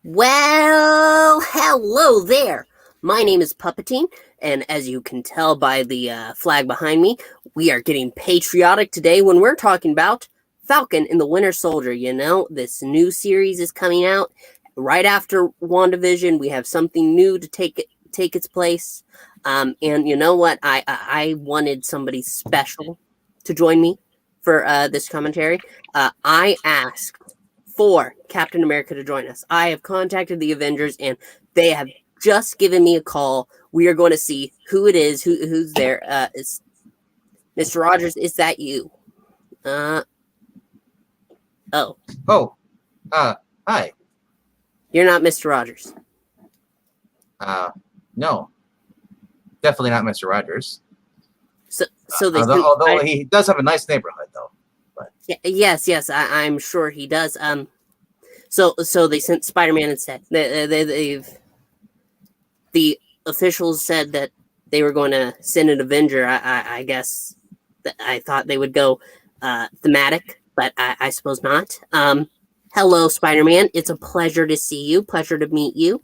Well, hello there. My name is Puppetine, and as you can tell by the flag behind me, we are getting patriotic today when we're talking about Falcon and the Winter Soldier. You know, this new series is coming out right after WandaVision. We have something new to take its place, and you know what? I wanted somebody special to join me for this commentary. I asked for Captain America to join us. I have contacted the Avengers, and they have just given me a call. We are going to see who it is, who's there. Is Mr. Rogers? Is that you? Oh, Oh, hi. you're not Mr. Rogers. No, definitely not Mr. Rogers. So they although he does have a nice neighborhood, though. But yes, I'm sure he does. So they sent Spider-Man instead. The officials said that they were going to send an Avenger. I guess I thought they would go thematic, but I suppose not. Hello, Spider-Man. It's a pleasure to see you. Pleasure to meet you.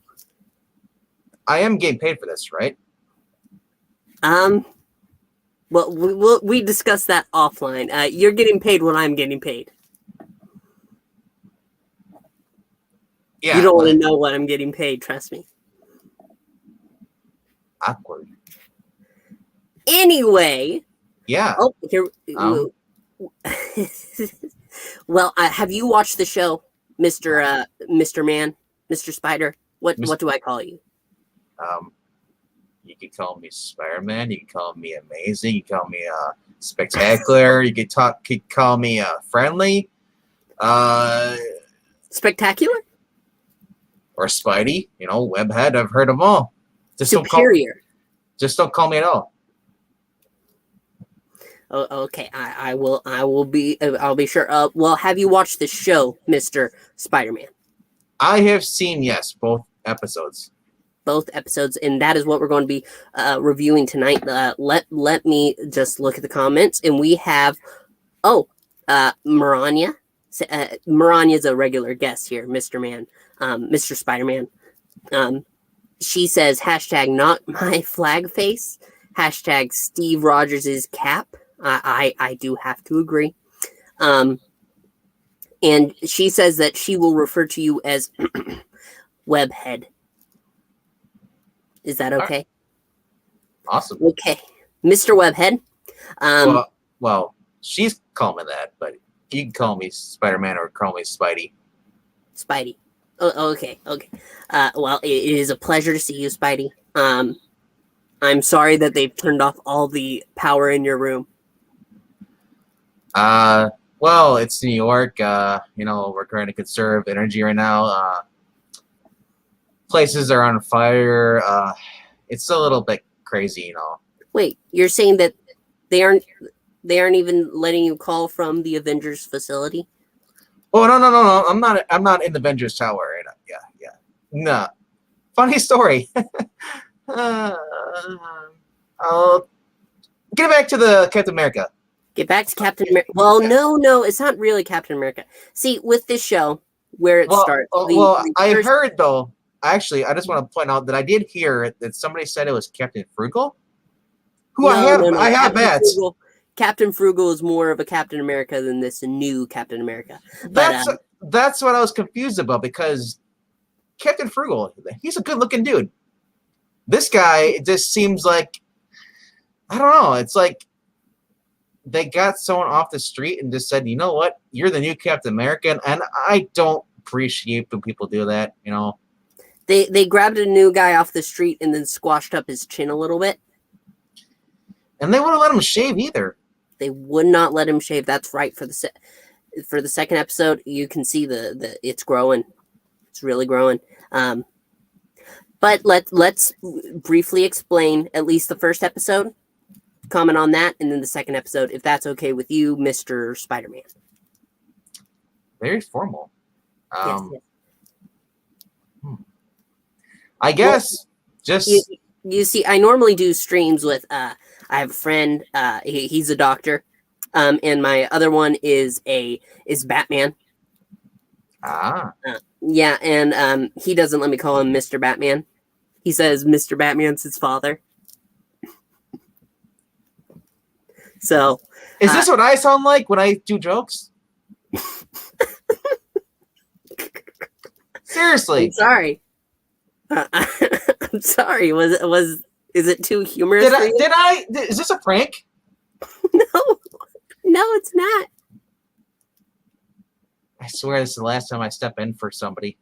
I am getting paid for this, right? Well, we discussed that offline. You're getting paid what I'm getting paid. Yeah. You don't want to know what I'm getting paid, trust me. Awkward. Anyway. Yeah. Oh, here. Well, have you watched the show, Mr. Man, Mr. Spider? What do I call you? You could call me Spider-Man. You could call me amazing. You could call me spectacular. You could call me friendly. Spectacular? Or Spidey. You know, Webhead. I've heard them all. Superior. Just don't call me at all. Oh, okay. I'll be sure. Well, have you watched the show, Mr. Spider-Man? I have seen, yes, both episodes. Both episodes, and that is what we're going to be reviewing tonight. Let me just look at the comments, and we have Maranya. Maranya is a regular guest here, Mr. Man, Mr. Spider-Man. She says hashtag not my flag face, hashtag Steve Rogers' cap. I do have to agree. And she says that she will refer to you as Webhead. Is that okay? Awesome. Okay. Mr. Webhead. Well, she's calling me that, but you can call me Spider-Man or call me Spidey. Spidey. Oh, okay. Well, it is a pleasure to see you, Spidey. I'm sorry that they've turned off all the power in your room. Well, it's New York. You know, we're trying to conserve energy right now. Places are on fire. It's a little bit crazy, you know. Wait, you're saying that they aren't even letting you call from the Avengers facility? Oh no! I'm not in the Avengers Tower right now. Yeah. No. Funny story. I'll get back to the Captain America. Get back to Captain America. Well, no, it's not really Captain America. See, with this show, where it starts. I heard though. Actually, I just want to point out that I did hear that somebody said it was Captain Frugal. I have met. Captain Frugal is more of a Captain America than this new Captain America. But, that's what I was confused about, because Captain Frugal, he's a good-looking dude. This guy, it just seems like, I don't know, it's like they got someone off the street and just said, you know what, you're the new Captain America, and I don't appreciate when people do that, you know. They grabbed a new guy off the street and then squashed up his chin a little bit. And they wouldn't let him shave either. They would not let him shave. That's right. For the second episode, you can see the it's growing. It's really growing. But let's briefly explain at least the first episode. Comment on that, and then the second episode, if that's okay with you, Mr. Spider-Man. Very formal. Yes. I guess you see, I normally do streams with I have a friend, he's a doctor, and my other one is Batman. Ah. Yeah, and he doesn't let me call him Mr. Batman. He says Mr. Batman's his father. So, Is this what I sound like when I do jokes? Seriously. I'm sorry. I'm sorry. Is it too humorous for you? Is this a prank? No, it's not. I swear this is the last time I step in for somebody.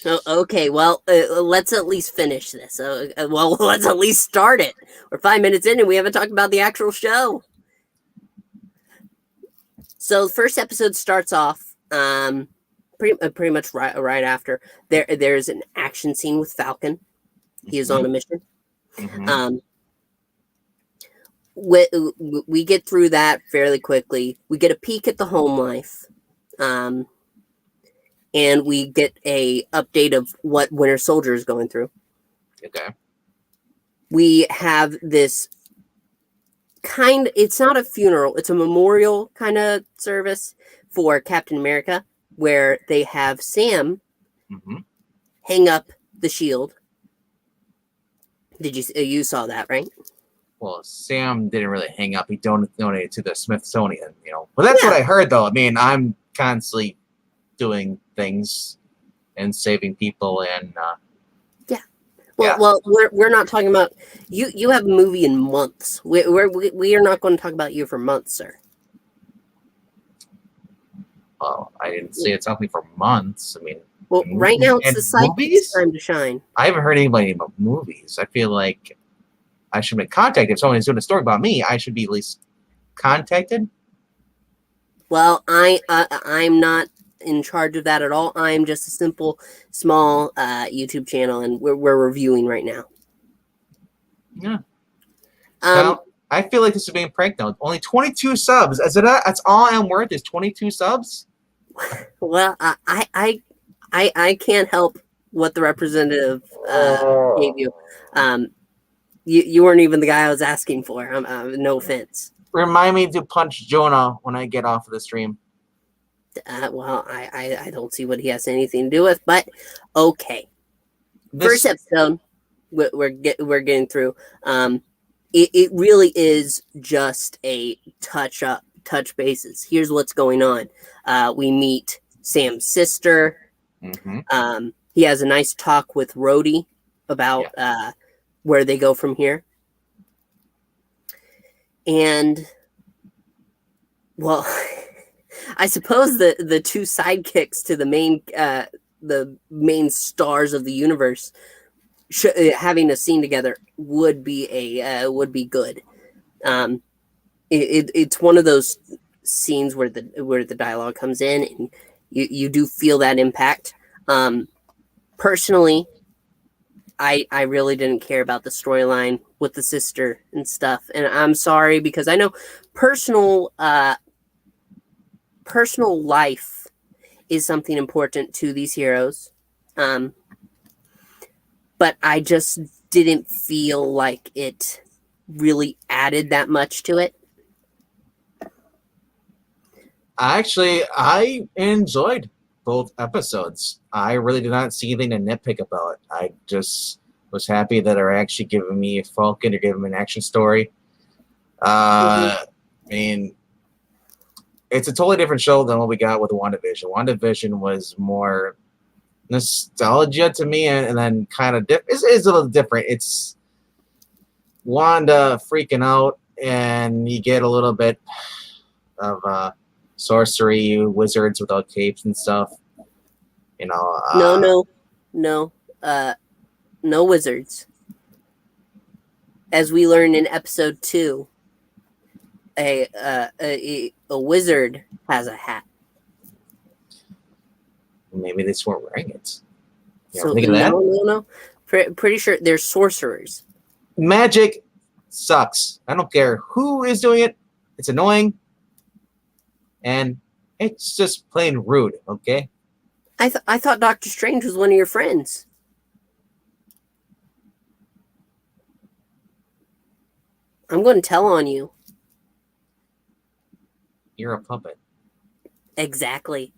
Oh, okay, well, let's at least finish this. Well, let's at least start it. We're 5 minutes in and we haven't talked about the actual show. So the first episode starts off pretty much right after. There's an action scene with Falcon. He is on a mission. Mm-hmm. We get through that fairly quickly. We get a peek at the home life. And we get a update of what Winter Soldier is going through. Okay. We have this it's not a funeral, it's a memorial kind of service for Captain America, where they have Sam hang up the shield. Did you saw that, right? Well, Sam didn't really hang up. He donated to the Smithsonian, But that's what I heard, though. I mean, I'm constantly doing things and saving people, and Well, we're not talking about you. You have a movie in months. We are not going to talk about you for months, sir. Well, I didn't say it's something for months. I mean, well, right now it's the sidekick's time to shine. I haven't heard anybody about movies. I feel like I should make contact. If someone is doing a story about me, I should be at least contacted. Well, I'm not in charge of that at all. I'm just a simple, small YouTube channel, and we're reviewing right now. Yeah. Now, I feel like this is being pranked now. Only 22 subs. That's all I'm worth is 22 subs? Well, I can't help what the representative gave you. You weren't even the guy I was asking for. No offense. Remind me to punch Jonah when I get off of the stream. Well, I don't see what he has anything to do with, but okay. First episode, we're getting through. It really is just a touch bases. Here's what's going on. We meet Sam's sister. Mm-hmm. He has a nice talk with Rhodey about where they go from here. And, well, I suppose the two sidekicks to the main stars of the universe having a scene together would be good. It's one of those scenes where the dialogue comes in and you do feel that impact. Personally, I really didn't care about the storyline with the sister and stuff, and I'm sorry because I know personal life is something important to these heroes, but I just didn't feel like it really added that much to it. Actually, I enjoyed both episodes. I really did not see anything to nitpick about. I just was happy that they're actually giving me a Falcon or giving me an action story. I mean, it's a totally different show than what we got with WandaVision. WandaVision was more nostalgia to me, and then kind of it's a little different. It's Wanda freaking out, and you get a little bit of sorcery, wizards without capes and stuff. No wizards. As we learned in episode 2, a wizard has a hat. Maybe they just weren't wearing it. So no. Pretty sure they're sorcerers. Magic sucks. I don't care who is doing it. It's annoying. And it's just plain rude, okay? I thought Doctor Strange was one of your friends. I'm going to tell on you. You're a puppet. Exactly.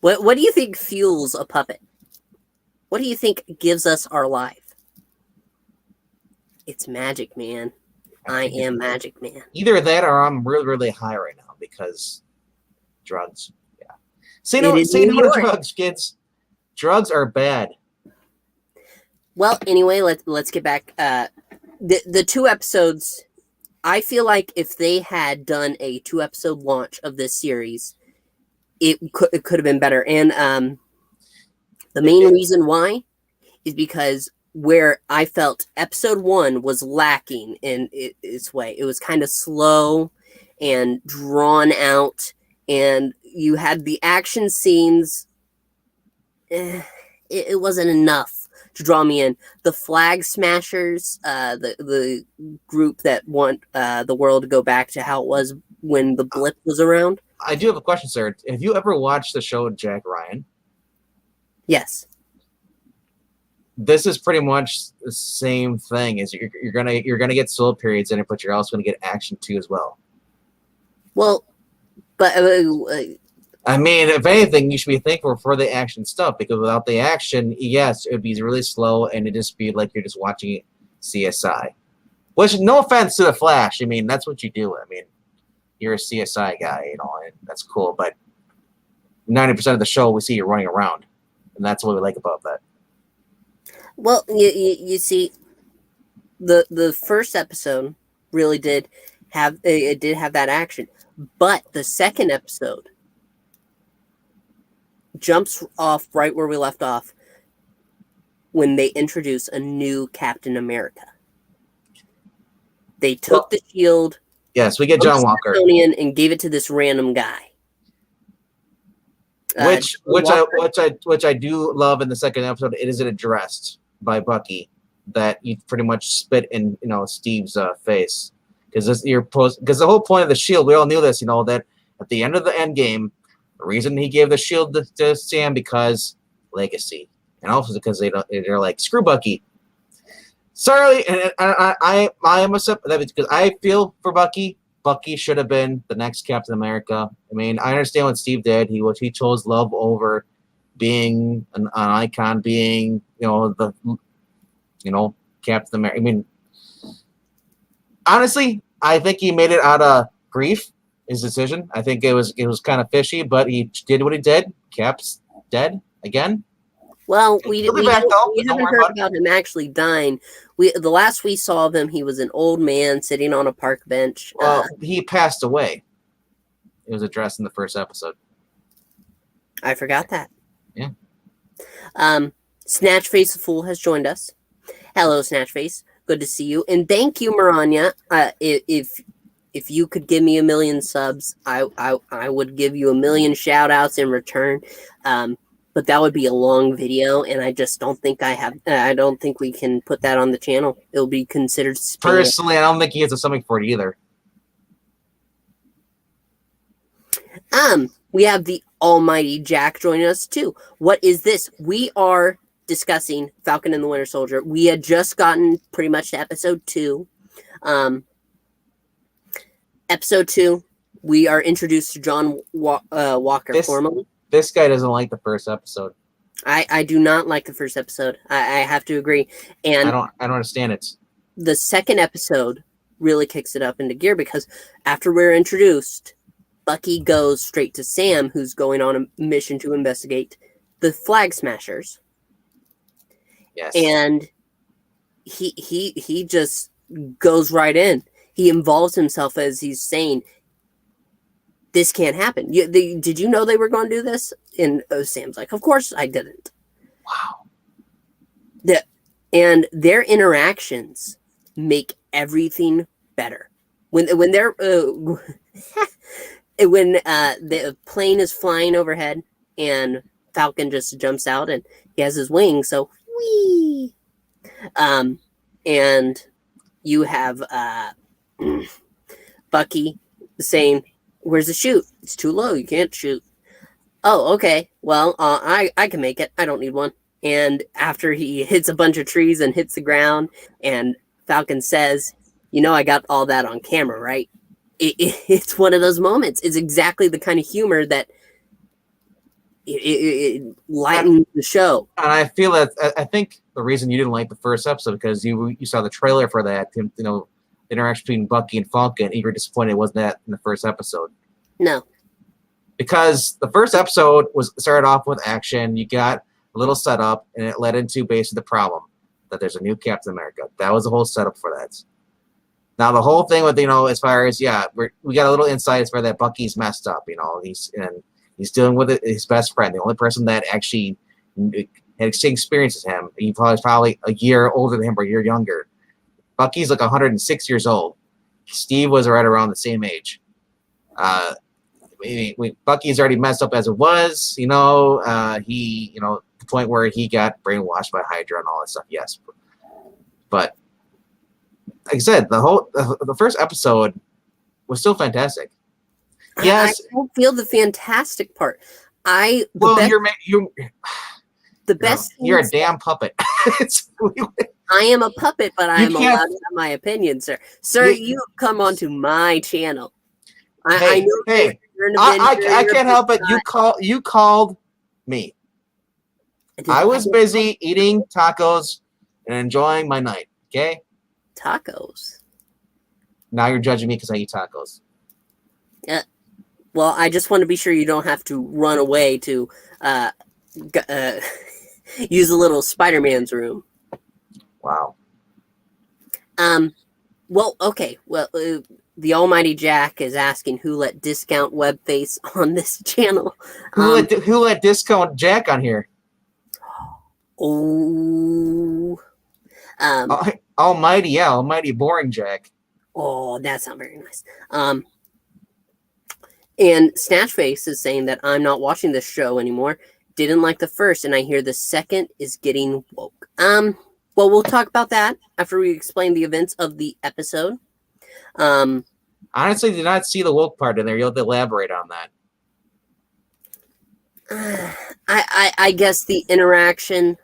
What do you think fuels a puppet? What do you think gives us our life? It's magic, man. I am magic, man. Either that or I'm really, really high right now because drugs. Yeah. Say no to drugs, kids. Drugs are bad. Well, anyway, let's get back. The 2 episodes. I feel like if they had done a 2-episode launch of this series, it could have been better. And the main reason why is because where I felt episode 1 was lacking in its way. It was kind of slow and drawn out, and you had the action scenes. It wasn't enough to draw me in. The Flag Smashers, the group that want the world to go back to how it was when the blip was around. I do have a question, sir. Have you ever watched the show Jack Ryan? Yes. This is pretty much the same thing. Is you're gonna get slow periods in it, but you're also gonna get action too as well. Well, but I mean, if anything, you should be thankful for the action stuff, because without the action, yes, it would be really slow and it'd just be like you're just watching CSI. Which, no offense to the Flash, I mean, that's what you do. I mean, you're a CSI guy, you know, and that's cool. But 90% of the show, we see you running around, and that's what we like about that. Well, you see, the first episode really did have that action, but the second episode jumps off right where we left off when they introduce a new Captain America. They took the shield. Yes, we get John Walker and gave it to this random guy. Which I do love in the second episode. It isn't addressed by Bucky that you pretty much spit in Steve's face, because the whole point of the shield, we all knew this, that at the end of the end game, the reason he gave the shield to Sam because legacy, and also because they're like, screw Bucky. Sorry, and I am upset that because I feel for Bucky. Bucky should have been the next Captain America. I mean, I understand what Steve did. He chose love over being an icon, being Captain America. I mean, honestly, I think he made it out of grief. His decision. I think it was kind of fishy, but he did what he did. Cap's dead again. Well, we haven't heard about him actually dying. The last we saw of him, he was an old man sitting on a park bench. Well, he passed away. It was addressed in the first episode. I forgot that. Yeah. Snatchface the Fool has joined us. Hello, Snatchface. Good to see you. And thank you, Maranya. If you could give me 1 million subs, I would give you 1 million shout outs in return. But that would be a long video, and I just don't think I don't think we can put that on the channel. It'll be considered spam. Personally, I don't think he has a stomach for it either. We have the almighty Jack joining us too. What is this? We are discussing Falcon and the Winter Soldier. We had just gotten pretty much to episode 2. Episode 2, we are introduced to John Walker formally. This guy doesn't like the first episode. I do not like the first episode. I have to agree. And I don't understand it. The second episode really kicks it up into gear because after we're introduced, Bucky goes straight to Sam, who's going on a mission to investigate the Flag Smashers. Yes. And he just goes right in. He involves himself as he's saying, this can't happen. Did you know they were going to do this? And Sam's like, of course I didn't. Wow. And their interactions make everything better. When they're when the plane is flying overhead and Falcon just jumps out and he has his wings, so whee. And you have Bucky saying, where's the chute? It's too low. You can't shoot. Oh, okay. Well, I can make it. I don't need one. And after he hits a bunch of trees and hits the ground, and Falcon says, I got all that on camera, right? It's one of those moments. It's exactly the kind of humor that it lightens the show. And I feel that I think the reason you didn't like the first episode because you saw the trailer for that, you know, the interaction between Bucky and Falcon, and you were disappointed it wasn't that in the first episode. No, because the first episode started off with action. You got a little setup, and it led into basically the problem that there's a new Captain America. That was the whole setup for that. Now the whole thing with as far as we got a little insight as far that Bucky's messed up. You know, he's dealing with his best friend, the only person that actually had experience as him. He was probably a year older than him or a year younger. Bucky's like 106 years old. Steve was right around the same age. Bucky's already messed up as it was, you know. The point where he got brainwashed by Hydra and all that stuff. Yes, but like I said, the first episode was still fantastic. Yes, I don't feel the fantastic part. The best. You're a damn puppet. I am a puppet, but I am allowed to have my opinion, sir. Sir, you come onto my channel. I can't help it. You called me. I was busy eating tacos and enjoying my night. Okay. Tacos. Now you're judging me because I eat tacos. Yeah. Well, I just want to be sure you don't have to run away to use a little Spider-Man's room. Wow. Well, okay. Well, the Almighty Jack is asking who let Discount Webface on this channel. Who let Discount Jack on here? Oh. Almighty, yeah, Almighty Boring Jack. Oh, that's not very nice. And Snatchface is saying that I'm not watching this show anymore. Didn't like the first, and I hear the second is getting woke. Well, we'll talk about that after we explain the events of the episode. Honestly, did not see the woke part in there. You'll have to elaborate on that. I guess the interaction.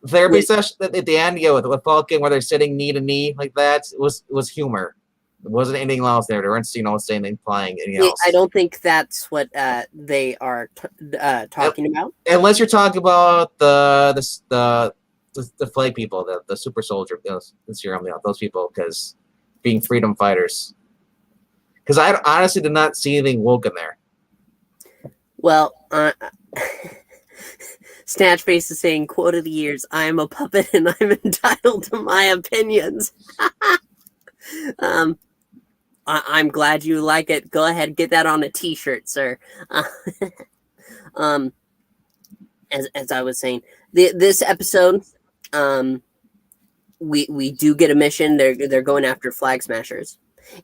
Therapy session at the end, with Falcon, where they're sitting knee to knee like that, it was humor. It wasn't anything else there. They weren't, saying implying anything else. I don't think that's what they are talking about. Unless you're talking about the flag people, the super soldier, the serum, those people, because being freedom fighters. Because I honestly did not see anything woke in there. Well, Snatchface is saying, quote of the years, I am a puppet and I'm entitled to my opinions. I'm glad you like it. Go ahead, get that on a t-shirt, sir. As I was saying, this episode, we do get a mission. They're going after Flag Smashers.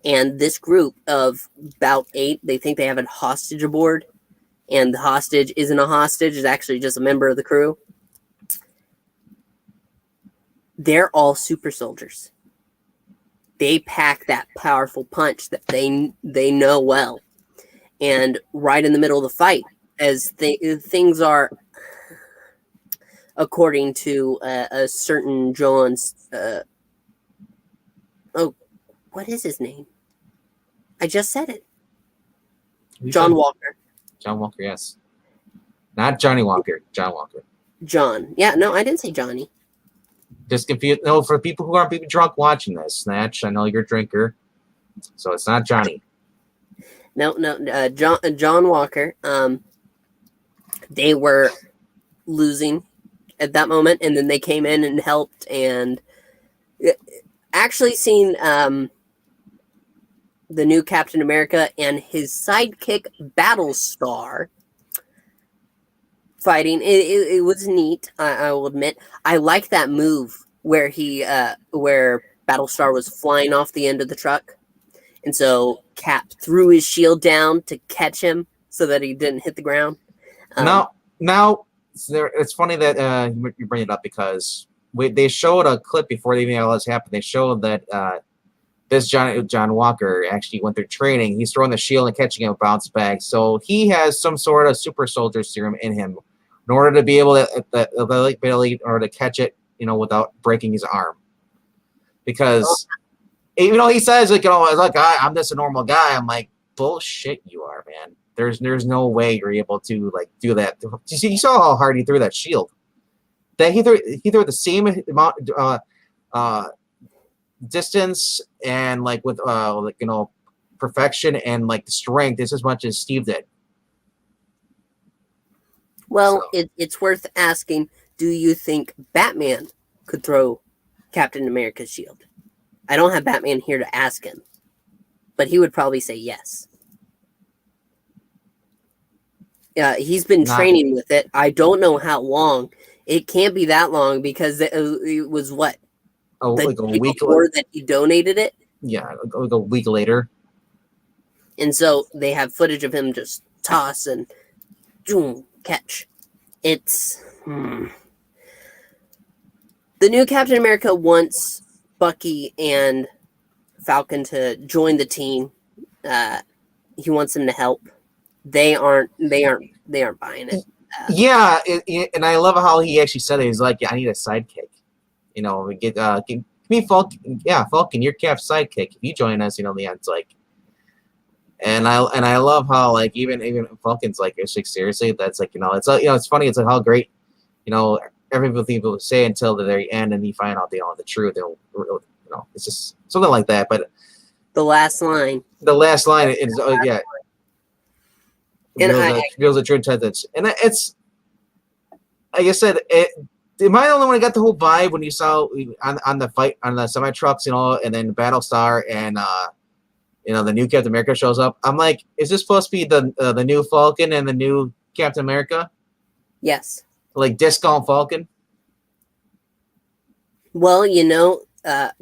And this group of about 8, they think they have a hostage aboard. And the hostage isn't a hostage. It's actually just a member of the crew. They're all super soldiers. They pack that powerful punch that they know well. And right in the middle of the fight, as things are, according to a certain John's... what is his name? I just said it. John Walker. John Walker, yes. Not Johnny Walker. John Walker. John. Yeah, no, I didn't say Johnny. Just confused. No, for people who aren't drunk watching this, Snatch, I know you're a drinker, so it's not Johnny. No, John Walker. They were losing at that moment, and then they came in and helped, and actually seen the new Captain America and his sidekick Battlestar fighting. It was neat, I will admit. I like that move where where Battlestar was flying off the end of the truck, and so Cap threw his shield down to catch him so that he didn't hit the ground. Now it's funny that you bring it up because they showed a clip before even all this happened. They showed that this John Walker actually went through training. He's throwing the shield and catching him bounce back. So he has some sort of super soldier serum in him in order to be able to in order to catch it, without breaking his arm. Because even though he says look, I'm just a normal guy. I'm like, bullshit, you are, man. There's no way you're able to like do that. You saw how hard he threw that shield. That he threw the same amount distance and like with like perfection and like the strength just as much as Steve did. Well, it's worth asking, do you think Batman could throw Captain America's shield? I don't have Batman here to ask him, but he would probably say yes. He's been training with it. I don't know how long. It can't be that long because it was what? Like a week before that he donated it? Yeah, like a week later. And so they have footage of him just toss and boom, catch. It's the new Captain America wants Bucky and Falcon to join the team. He wants them to help. They aren't buying it. Yeah, and I love how he actually said it. He's like, "Yeah, I need a sidekick. We get give me Falcon. Yeah, Falcon, you're Cap's sidekick. If you join us, the end's like." And I love how like even Falcon's like, it's like seriously, that's like it's funny. It's like how great, every people say until the very end, and you find out the truth. It's just something like that. But the last line is yeah. And reveals the true intentions, and it's like I said. Am I the only one who got the whole vibe when you saw on the fight on the semi trucks, and then Battlestar and the new Captain America shows up? I'm like, is this supposed to be the new Falcon and the new Captain America? Yes. Like Discount Falcon. Well,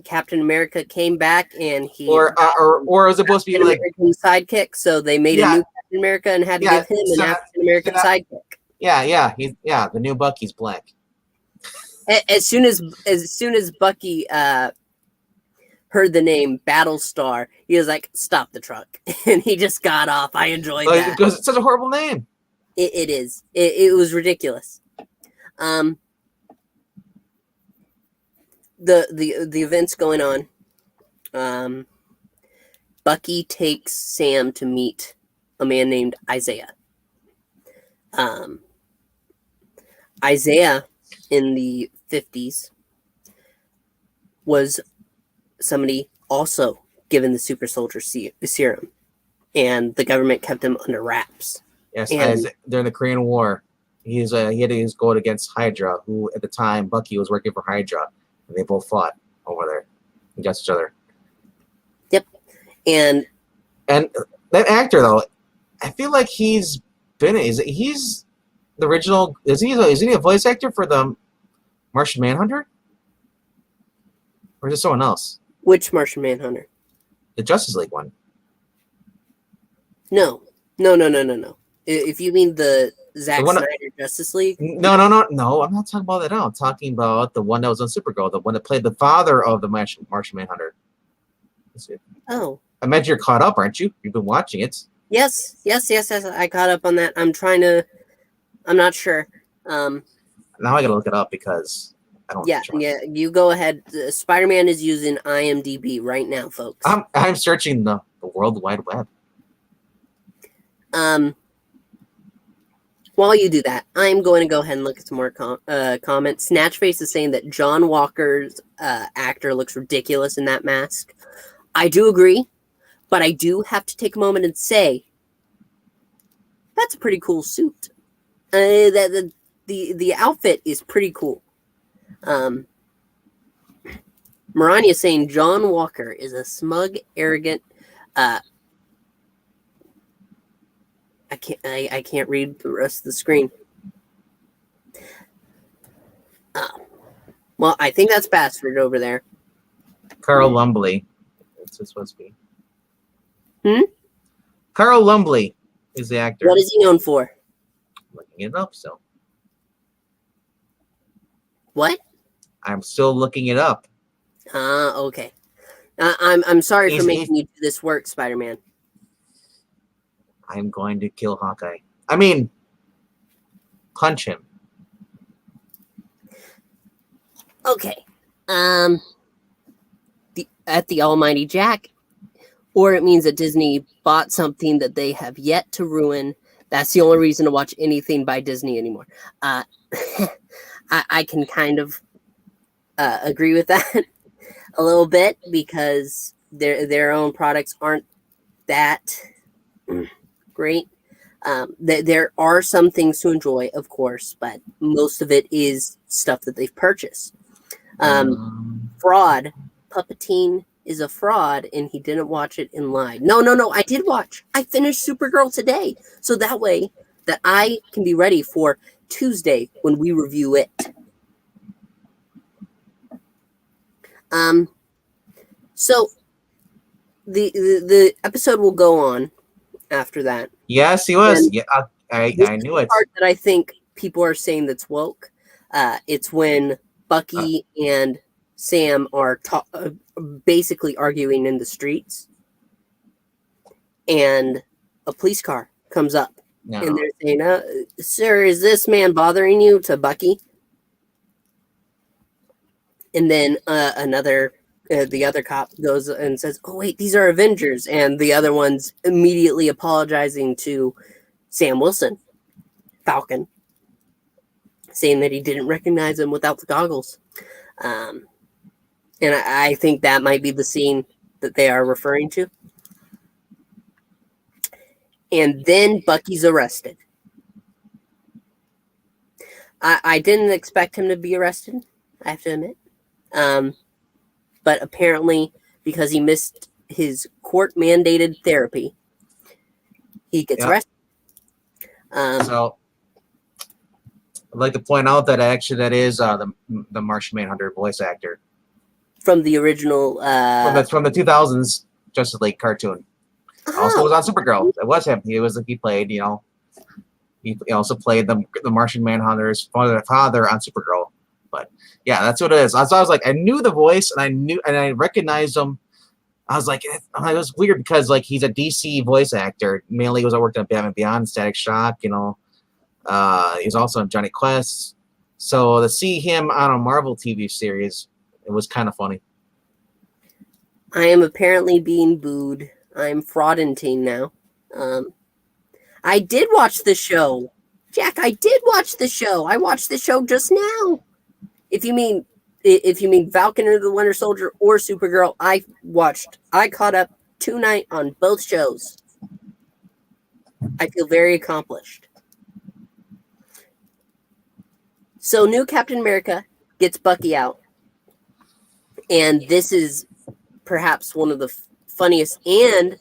Captain America came back and he or is it supposed to be like sidekick? So they made a new Captain America and had to give him an African American sidekick. Yeah, the new Bucky's black. As soon as Bucky heard the name Battlestar, he was like, "Stop the truck," and he just got off. I enjoyed that because it's such a horrible name. It is. It was ridiculous. The events going on. Bucky takes Sam to meet a man named Isaiah. Isaiah in the 50s was somebody also given the super soldier serum, and the government kept him under wraps. Yes, during the Korean War, he had to go against Hydra, who at the time Bucky was working for Hydra, and they both fought over there against each other. Yep, and that actor though, I feel like he's the original. Is he a voice actor for the Martian Manhunter, or is it someone else? Which Martian Manhunter? The Justice League one. No. If you mean the Zack Snyder Justice League? No. I'm not talking about that now. I'm talking about the one that was on Supergirl, the one that played the father of the Martian Manhunter. Oh. I imagine you're caught up, aren't you? You've been watching it. Yes. I caught up on that. I'm not sure. Now I gotta look it up because I don't. Yeah. You go ahead. Spider-Man is using IMDb right now, folks. I'm searching the World Wide Web. While you do that, I'm going to go ahead and look at some more comments. Snatchface is saying that John Walker's actor looks ridiculous in that mask. I do agree, but I do have to take a moment and say that's a pretty cool suit. The outfit is pretty cool. Marania is saying John Walker is a smug, arrogant. I can't read the rest of the screen. Well, I think that's Bastard over there. Carl Lumbly. That's what's supposed to be. Carl Lumbly is the actor. What is he known for? Looking it up still. What? I'm still looking it up. Okay. I'm sorry for making you do this work, Spider-Man. I'm going to kill Hawkeye. I mean, punch him. Okay. At the Almighty Jack. or it means that Disney bought something that they have yet to ruin. That's the only reason to watch anything by Disney anymore. I can kind of agree with that a little bit, because their own products aren't that great. There are some things to enjoy, of course, but most of it is stuff that they've purchased. Fraud. Puppetine is a fraud, and he didn't watch it and lied. No, I did watch. I finished Supergirl today, so that way that I can be ready for Tuesday when we review it. So the episode will go on after that. Yes, he was. And Yeah, I knew it. Part that I think people are saying that's woke. It's when Bucky and Sam are basically arguing in the streets, and a police car comes up, and they're saying, "Sir, is this man bothering you?" to Bucky, and then the other cop goes and says, "Oh wait, these are Avengers," and the other one's immediately apologizing to Sam Wilson, Falcon, saying that he didn't recognize him without the goggles. And I think that might be the scene that they are referring to. And then Bucky's arrested. I didn't expect him to be arrested, I have to admit. But apparently, because he missed his court-mandated therapy, he gets arrested. So I'd like to point out that actually that is the Martian Manhunter voice actor from the original from the 2000s Justice League cartoon. Also was on Supergirl. It was him. He played, he also played the Martian Manhunter's father on Supergirl. But yeah, that's what it is. So I was like, I knew the voice, and I recognized him. I was like, it was weird because like he's a DC voice actor. Mainly, he was worked on Batman Beyond, Static Shock. He was also on Johnny Quest. So to see him on a Marvel TV series, it was kind of funny. I am apparently being booed. I'm frauding now. I did watch the show. Jack, I did watch the show. I watched the show just now. If you mean Falcon and the Winter Soldier or Supergirl, I caught up tonight on both shows. I feel very accomplished. So new Captain America gets Bucky out. And this is perhaps one of the funniest and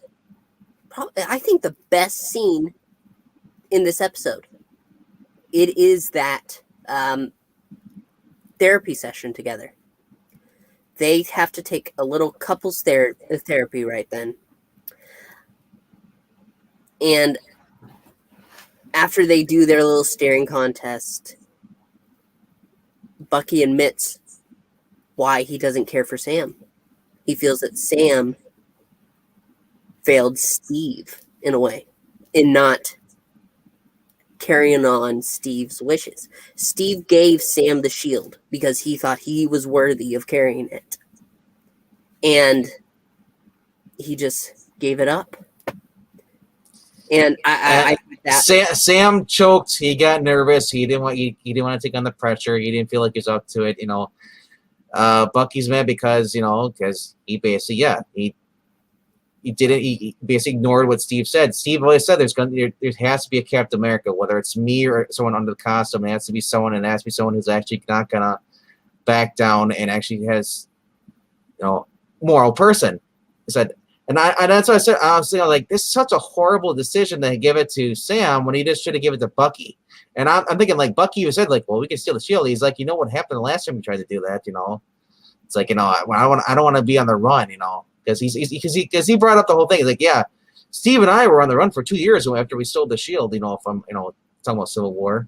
I think the best scene in this episode. It is that therapy session together. They have to take a little couples therapy right then. And after they do their little staring contest, Bucky admits why he doesn't care for Sam. He feels that Sam failed Steve in a way, in not carrying on Steve's wishes. Steve gave Sam the shield because he thought he was worthy of carrying it. And he just gave it up. And I that Sam choked. He got nervous. He didn't want to take on the pressure. He didn't feel like he was up to it. Bucky's mad because he basically he basically ignored what Steve said. Steve always said there has to be a Captain America, whether it's me or someone under the costume. It has to be someone, and it has to be someone who's actually not gonna back down and actually has moral person. He said. And that's what I said. I was like, this is such a horrible decision to give it to Sam when he just should have given it to Bucky. And I'm thinking, like, Bucky even said, like, well, we can steal the shield. He's like, what happened the last time we tried to do that? It's like, I don't want to be on the run, because he brought up the whole thing. He's like, yeah, Steve and I were on the run for 2 years after we stole the shield, from talking about Civil War,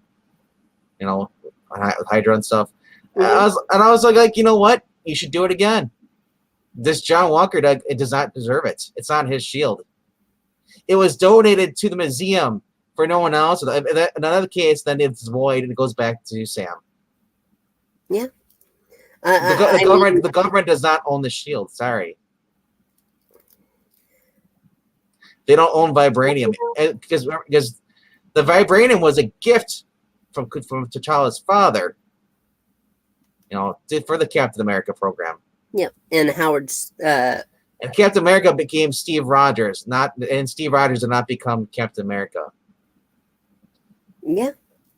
Hydra and stuff. Mm-hmm. And I was like, you know what? You should do it again. This John Walker it does not deserve it. It's not his shield. It was donated to the museum for no one else. In another case, then it's void and it goes back to Sam. Yeah. The government does not own the shield. Sorry. They don't own vibranium because the vibranium was a gift from T'Challa's father. For the Captain America program. Yep, and Howard's. And Captain America became Steve Rogers, and Steve Rogers did not become Captain America. Yeah.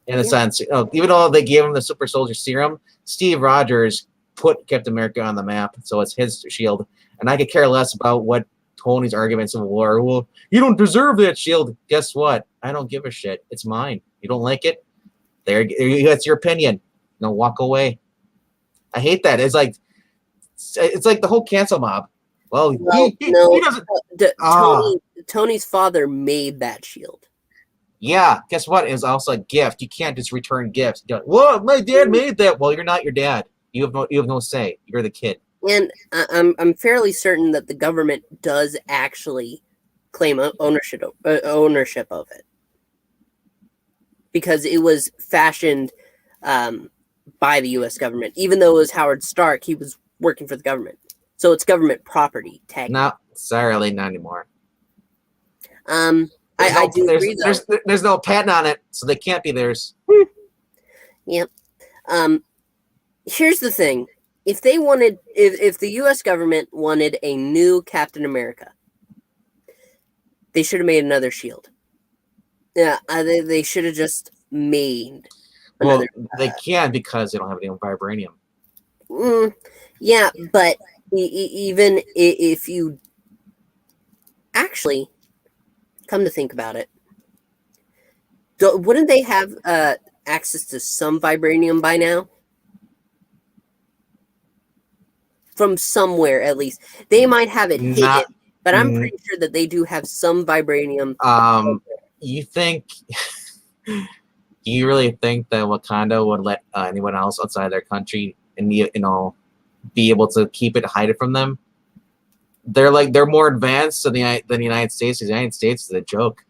In a sense, even though they gave him the super soldier serum, Steve Rogers put Captain America on the map, so it's his shield. And I could care less about what Tony's arguments in war. Well, you don't deserve that shield. Guess what? I don't give a shit. It's mine. You don't like it? That's your opinion. No, walk away. I hate that. It's like the whole cancel mob. Well, he doesn't. Tony's father made that shield. Yeah, guess what? It was also a gift. You can't just return gifts. Well, my dad made that. Well, you're not your dad. You have no say. You're the kid. And I'm fairly certain that the government does actually claim ownership of it, because it was fashioned by the U.S. government. Even though it was Howard Stark, he was working for the government, so it's government property. No, sorry, not anymore. I do agree, though. There's no patent on it, so they can't be theirs. Yep. Here's the thing: if the U.S. government wanted a new Captain America, they should have made another shield. Yeah, they should have just made another. Well, they can because they don't have any vibranium. Yeah, but even if you actually come to think about it, wouldn't they have access to some vibranium by now? From somewhere, at least. They might have it hidden, but I'm pretty sure that they do have some vibranium. You think... You really think that Wakanda would let anyone else outside their country and be able to keep it, hide it from them? They're more advanced than the United States. The United States is a joke.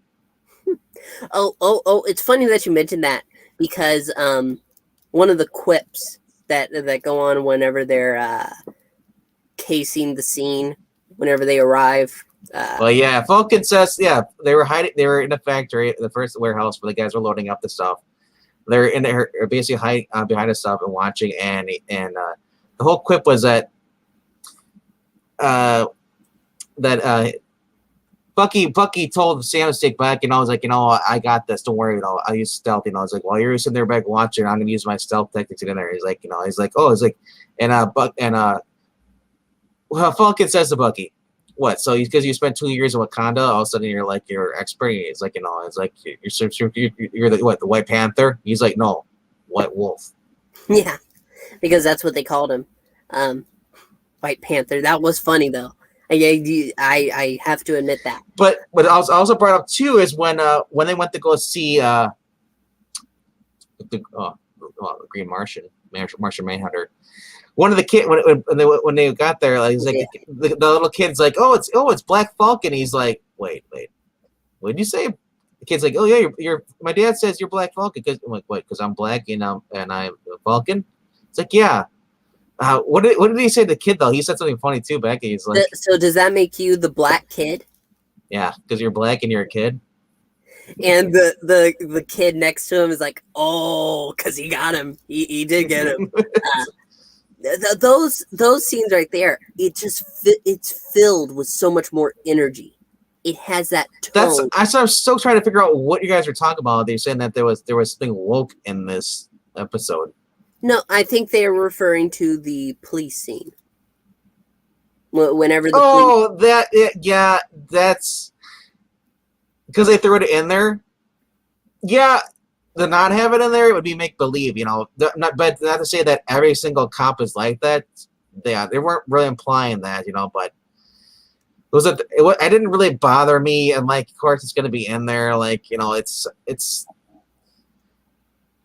Oh! It's funny that you mentioned that, because one of the quips that go on whenever they're casing the scene, whenever they arrive. Well, yeah, Falcon says, yeah, they were hiding. They were in a factory, the first warehouse where the guys were loading up the stuff. They're in there, basically hiding behind the stuff and watching. And the whole quip was that Bucky told Sam to stick back, and I was like, I got this. Don't worry, I'll use stealth. I was like, while you're sitting there back watching, I'm gonna use my stealth tactics in there. He's like, well, Falcon says to Bucky, what? So because you spent 2 years in Wakanda, all of a sudden you're expert. He's like, it's like you're the White Panther. He's like, no, White Wolf. Yeah, because that's what they called him, White Panther. That was funny though. I have to admit that. But I was also brought up too is when they went to go see the Green Martian Manhunter. One of the kid when they got there, he's like, the little kid's like, it's Black Falcon. He's like, wait, what did you say? The kid's like, oh yeah, you're my dad says you're Black Falcon. Because I'm like, what? Because I'm black and I'm a Falcon. It's like, yeah. What did he say to the kid though? He said something funny too, Becky. He's like, so does that make you the black kid? Yeah, because you're black and you're a kid. And the kid next to him is like, oh, because he got him. He did get him. Those scenes right there, it's filled with so much more energy. It has that tone. I'm still trying to figure out what you guys are talking about. They're saying that there was something woke in this episode. No, I think they are referring to the police scene. Whenever that's because they threw it in there. Yeah. To not have it in there, it would be make believe, but not to say that every single cop is like that. Yeah, they weren't really implying that, but it didn't really bother me, and of course it's going to be in there, it's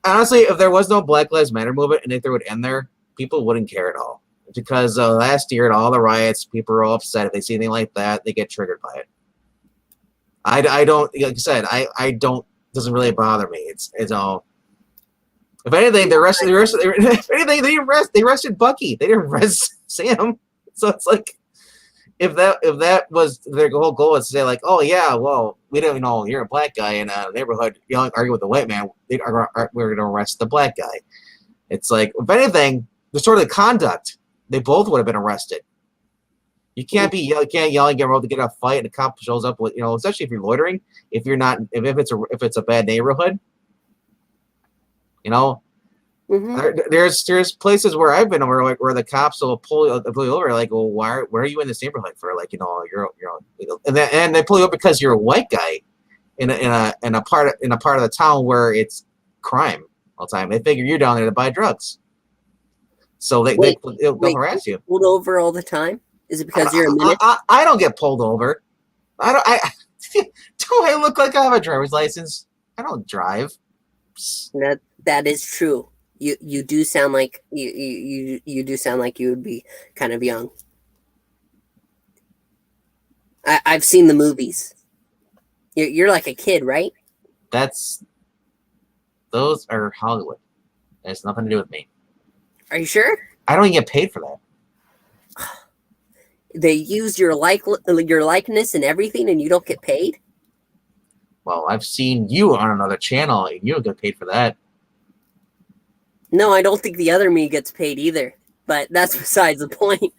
honestly, if there was no Black Lives Matter movement and they threw it in there, people wouldn't care at all, because last year at all the riots, people are all upset if they see anything like that, they get triggered by it. I don't, like I said, I don't. Doesn't really bother me. It's all. If anything, they arrested Bucky. They didn't arrest Sam. So it's like, if that was their whole goal, is to say like, oh yeah, well, we don't know you're a black guy in a neighborhood, you know, argue with the white man, we're going to arrest the black guy. It's like, if anything, the sort of conduct, they both would have been arrested. You can't yell and get rolled to get a fight, and a cop shows up with, you know, especially if you're loitering, if it's a bad neighborhood, you know. There's places where I've been where the cops will pull you over, like, well, where are you in this neighborhood for? Like, you know, you're and they pull you up because you're a white guy in a part of the town where it's crime all the time. They figure you're down there to buy drugs, so they'll harass you. Pulled over all the time? Is it because you're a minute? I don't get pulled over. Do I look like I have a driver's license? I don't drive. That is true. You do sound like you do sound like you would be kind of young. I've seen the movies. You're like a kid, right? Those are Hollywood. It has nothing to do with me. Are you sure? I don't even get paid for that. They use your likeness and everything, and you don't get paid? Well, I've seen you on another channel, and you don't get paid for that. No, I don't think the other me gets paid either, but that's besides the point.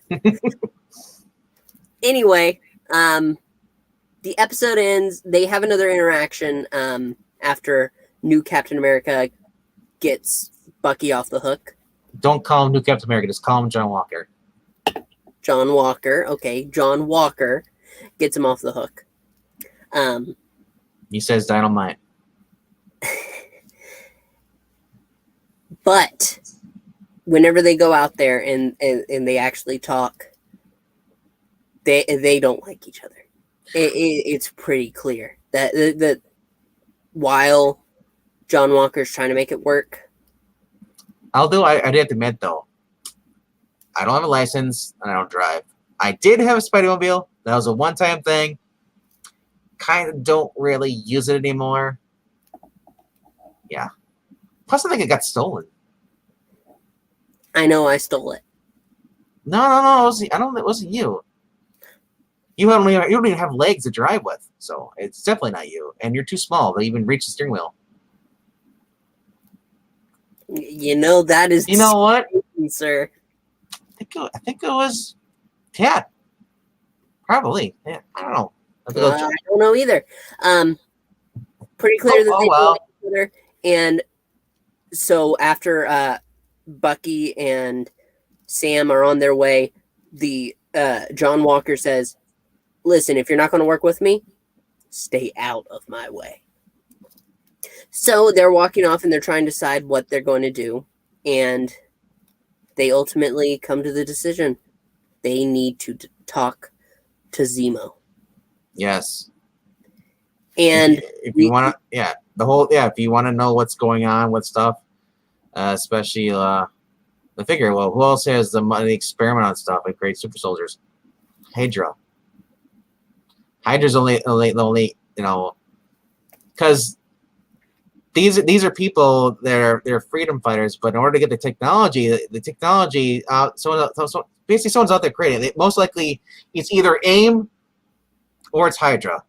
Anyway, the episode ends. They have another interaction after new Captain America gets Bucky off the hook. Don't call him new Captain America. Just call him John Walker. John Walker. Okay, John Walker gets him off the hook. He says dynamite. But whenever they go out there and they actually talk, they don't like each other. It's pretty clear that while John Walker's trying to make it work. I do have to admit, though, I don't have a license and I don't drive. I did have a Spidey-mobile. That was a one-time thing. Kind of don't really use it anymore. Yeah. Plus, I think it got stolen. I know I stole it. No. It wasn't you. You don't even have legs to drive with, so it's definitely not you. And you're too small to even reach the steering wheel. You know that is. You know what, sir? I think it was Cat. Probably. Yeah, I don't know. I don't know either. Pretty clear that they know each other. And so after Bucky and Sam are on their way, the John Walker says, "Listen, if you're not going to work with me, stay out of my way." So they're walking off and they're trying to decide what they're going to do. And they ultimately come to the decision they need to talk to Zemo. Yes. And if you want to, if you want to know what's going on with stuff, especially the figure, well, who else has the money to experiment on stuff and create super soldiers? Hydra. Hydra's only you know, because these are people they're freedom fighters, but in order to get the technology out, basically someone's out there creating it. Most likely it's either AIM or it's Hydra.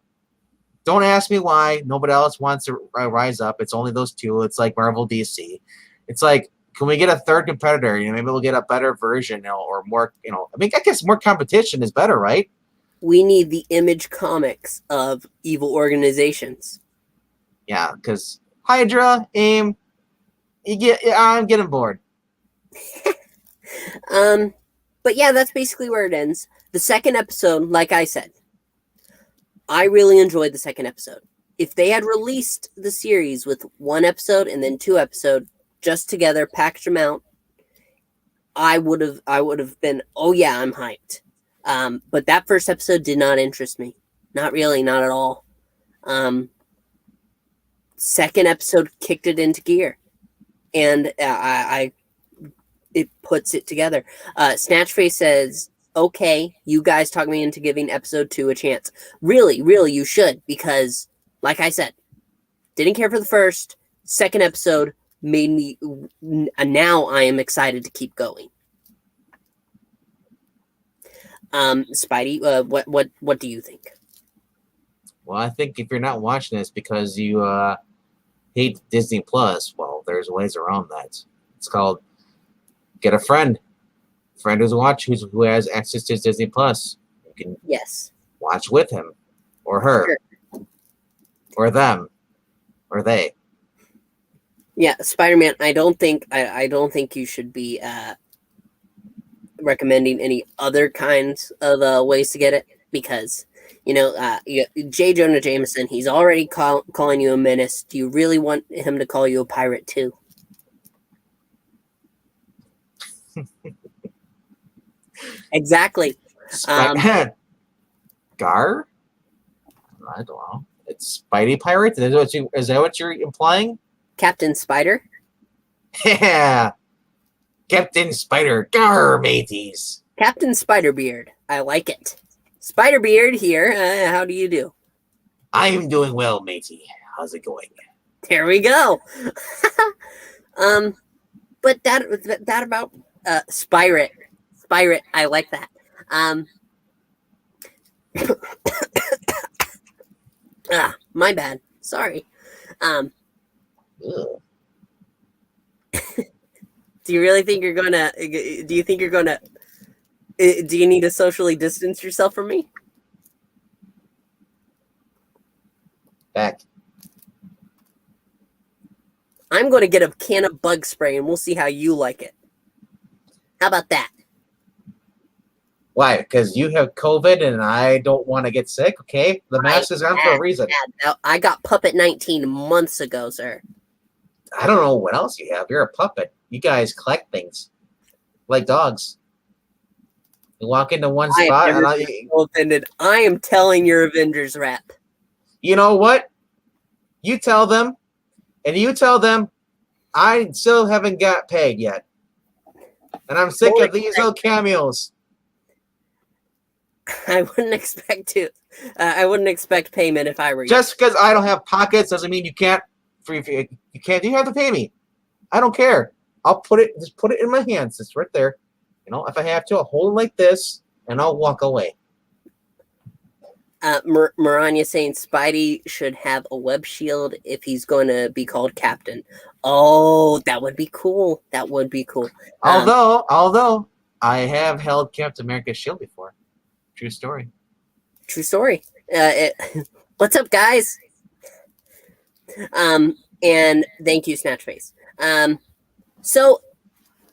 Don't ask me why. Nobody else wants to rise up. It's only those two. It's like Marvel, DC. It's like, can we get a third competitor? You know, maybe we'll get a better version, you know, or more. You know, I mean, I guess more competition is better, right? We need the Image comics of evil organizations. Yeah, because Hydra, AIM, I'm getting bored. But yeah, that's basically where it ends. The second episode, like I said, I really enjoyed the second episode. If they had released the series with one episode and then 2 episodes just together, packaged them out, I would have been, oh yeah, I'm hyped. But that first episode did not interest me. Not really, not at all. Second episode kicked it into gear, and it puts it together. Snatchface says, "Okay, you guys talked me into giving episode 2 a chance. Really, you should, because, like I said, didn't care for the first. Second episode made me. Now I am excited to keep going." Spidey, what do you think? Well, I think if you're not watching this because you hate Disney Plus, well, there's ways around that. It's called get a friend. Friend who has access to Disney Plus. You can Yes. watch with him or her Sure. or them or they. Yeah, Spider-Man. I don't think you should be recommending any other kinds of ways to get it because J. Jonah Jameson. He's already calling you a menace. Do you really want him to call you a pirate too? Exactly. Gar? I don't know. It's Spidey Pirate? Is that what you're implying? Captain Spider? Yeah. Captain Spider. Gar, mateys. Captain Spiderbeard. I like it. Spiderbeard here. How do you do? I'm doing well, matey. How's it going? There we go. But that about Spirate. I like that. My bad. Sorry. Do you really think you're gonna? Do you think you're gonna? Do you need to socially distance yourself from me? Back. I'm going to get a can of bug spray and we'll see how you like it. How about that? Why? Because you have COVID and I don't want to get sick, okay? The mask is on for a reason. I got Puppet 19 months ago, sir. I don't know what else you have. You're a puppet. You guys collect things like dogs. You walk into one spot and so offended. I am telling your Avengers rep. You know what? You tell them, and you tell them, I still haven't got paid yet. And I'm sick of these little cameos. I wouldn't expect to. I wouldn't expect payment if I were you. Just because I don't have pockets doesn't mean you can't. You can't. You have to pay me. I don't care. I'll just put it in my hands. It's right there. You know, if I have to, I'll hold it like this, and I'll walk away. Maranya saying Spidey should have a web shield if he's going to be called Captain. Oh, that would be cool. That would be cool. Although I have held Captain America's shield before. True story. True story. What's up, guys? And thank you, Snatchface. So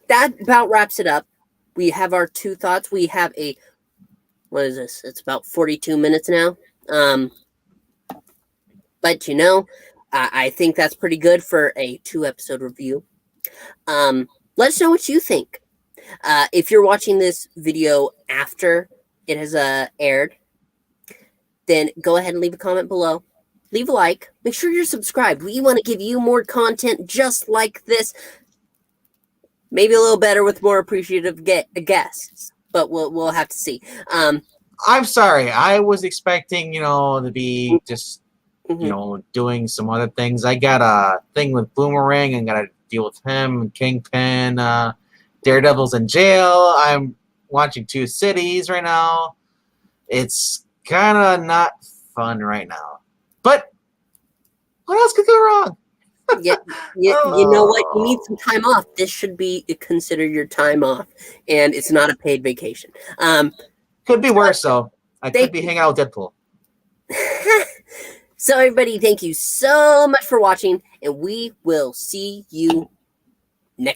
that about wraps it up. We have our two thoughts. We have what is this? It's about 42 minutes now. But I think that's pretty good for a 2-episode review. Let us know what you think. If you're watching this video after it has aired, then go ahead and leave a comment below. Leave a like. Make sure you're subscribed. We want to give you more content just like this. Maybe a little better with more appreciative guests, but we'll have to see. I'm sorry. I was expecting, to be just, doing some other things. I got a thing with Boomerang and got to deal with him, Kingpin, Daredevil's in jail. I'm watching Two Cities right now. It's kind of not fun right now. But what else could go wrong? You know what? You need some time off. This should be considered your time off, and it's not a paid vacation. Could be worse, though. I could be hanging out with Deadpool. So, everybody, thank you so much for watching, and we will see you